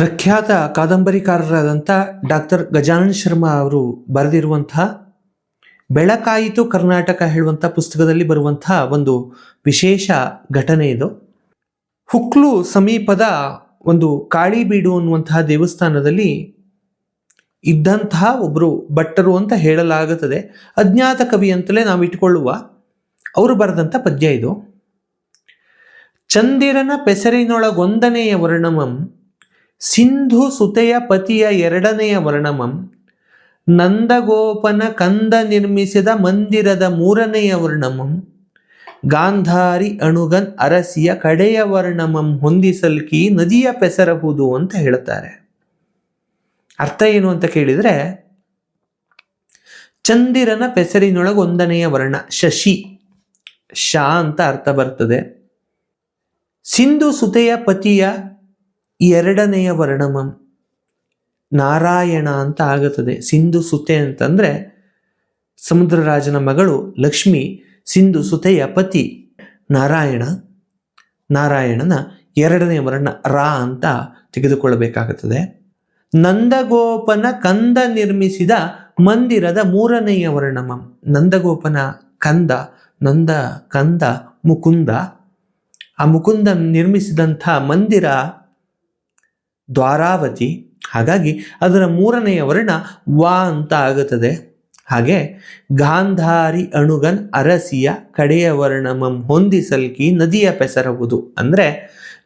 ಪ್ರಖ್ಯಾತ ಕಾದಂಬರಿಕಾರರಾದಂಥ ಡಾಕ್ಟರ್ ಗಜಾನನ ಶರ್ಮಾ ಅವರು ಬರೆದಿರುವಂತಹ ಬೆಳಕಾಯಿತು ಕರ್ನಾಟಕ ಹೇಳುವಂಥ ಪುಸ್ತಕದಲ್ಲಿ ಬರುವಂತಹ ಒಂದು ವಿಶೇಷ ಘಟನೆ ಇದು. ಹುಕ್ಲು ಸಮೀಪದ ಒಂದು ಕಾಳಿಬೀಡು ಅನ್ನುವಂತಹ ದೇವಸ್ಥಾನದಲ್ಲಿ ಇದ್ದಂತಹ ಒಬ್ಬರು ಭಟ್ಟರು ಅಂತ ಹೇಳಲಾಗುತ್ತದೆ. ಅಜ್ಞಾತ ಕವಿ ಅಂತಲೇ ನಾವು ಇಟ್ಕೊಳ್ಳುವ ಅವರು ಬರೆದಂಥ ಪದ್ಯ ಇದು. ಚಂದಿರನ ಪೆಸರಿನೊಳಗೊಂದನೆಯ ವರ್ಣಮಂ, ಸಿಂಧು ಸುತೆಯ ಪತಿಯ ಎರಡನೆಯ ವರ್ಣಮಂ, ನಂದಗೋಪನ ಕಂದ ನಿರ್ಮಿಸಿದ ಮಂದಿರದ ಮೂರನೆಯ ವರ್ಣಮಂ, ಗಾಂಧಾರಿ ಅಣುಗನ್ ಅರಸಿಯ ಕಡೆಯ ವರ್ಣಮಂ ಹೊಂದಿಸಲ್ಕಿ ನದಿಯ ಪೆಸರಹುದು ಅಂತ ಹೇಳುತ್ತಾರೆ. ಅರ್ಥ ಏನು ಅಂತ ಕೇಳಿದರೆ, ಚಂದಿರನ ಪೆಸರಿನೊಳಗೊಂದನೆಯ ವರ್ಣ ಶಶಿ, ಶಾ ಅಂತ ಅರ್ಥ ಬರ್ತದೆ. ಸಿಂಧು ಸುತೆಯ ಪತಿಯ ಎರಡನೆಯ ವರ್ಣಮಂ ನಾರಾಯಣ ಅಂತ ಆಗುತ್ತದೆ. ಸಿಂಧು ಸುತೆ ಅಂತಂದರೆ ಸಮುದ್ರರಾಜನ ಮಗಳು ಲಕ್ಷ್ಮಿ, ಸಿಂಧು ಸುತೆಯ ಪತಿ ನಾರಾಯಣ, ನಾರಾಯಣನ ಎರಡನೆಯ ವರ್ಣ ರಾ ಅಂತ ತೆಗೆದುಕೊಳ್ಳಬೇಕಾಗುತ್ತದೆ. ನಂದಗೋಪನ ಕಂದ ನಿರ್ಮಿಸಿದ ಮಂದಿರದ ಮೂರನೆಯ ವರ್ಣಮಂ, ನಂದಗೋಪನ ಕಂದ, ನಂದ ಕಂದ ಮುಕುಂದ, ಆ ಮುಕುಂದ ನಿರ್ಮಿಸಿದಂಥ ಮಂದಿರ ದ್ವಾರಾವತಿ, ಹಾಗಾಗಿ ಅದರ ಮೂರನೆಯ ವರ್ಣ ವಾ ಅಂತ ಆಗುತ್ತದೆ. ಹಾಗೆ ಗಾಂಧಾರಿ ಅಣುಗನ್ ಅರಸಿಯ ಕಡೆಯ ವರ್ಣಮಂ ಹೊಂದಿಸಲ್ಕಿ ನದಿಯ ಪೆಸರಹುದು ಅಂದರೆ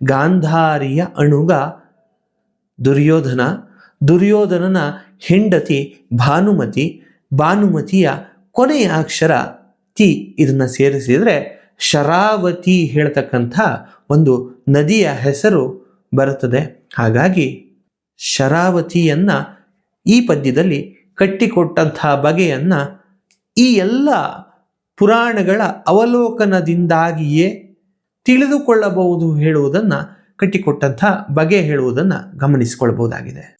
ಗಾಂಧಾರಿಯ ಅಣುಗ ದುರ್ಯೋಧನ, ದುರ್ಯೋಧನನ ಹೆಂಡತಿ ಭಾನುಮತಿ, ಭಾನುಮತಿಯ ಕೊನೆಯ ಅಕ್ಷರ ತಿ, ಇದನ್ನು ಸೇರಿಸಿದರೆ ಶರಾವತಿ ಹೇಳ್ತಕ್ಕಂಥ ಒಂದು ನದಿಯ ಹೆಸರು ಬರುತ್ತದೆ. ಹಾಗಾಗಿ ಶರಾವತಿಯನ್ನು ಈ ಪದ್ಯದಲ್ಲಿ ಕಟ್ಟಿಕೊಟ್ಟಂತಹ ಬಗೆಯನ್ನು ಈ ಎಲ್ಲ ಪುರಾಣಗಳ ಅವಲೋಕನದಿಂದಾಗಿಯೇ ತಿಳಿದುಕೊಳ್ಳಬಹುದು ಹೇಳುವುದನ್ನು, ಕಟ್ಟಿಕೊಟ್ಟಂಥ ಬಗೆ ಹೇಳುವುದನ್ನು ಗಮನಿಸಿಕೊಳ್ಬಹುದಾಗಿದೆ.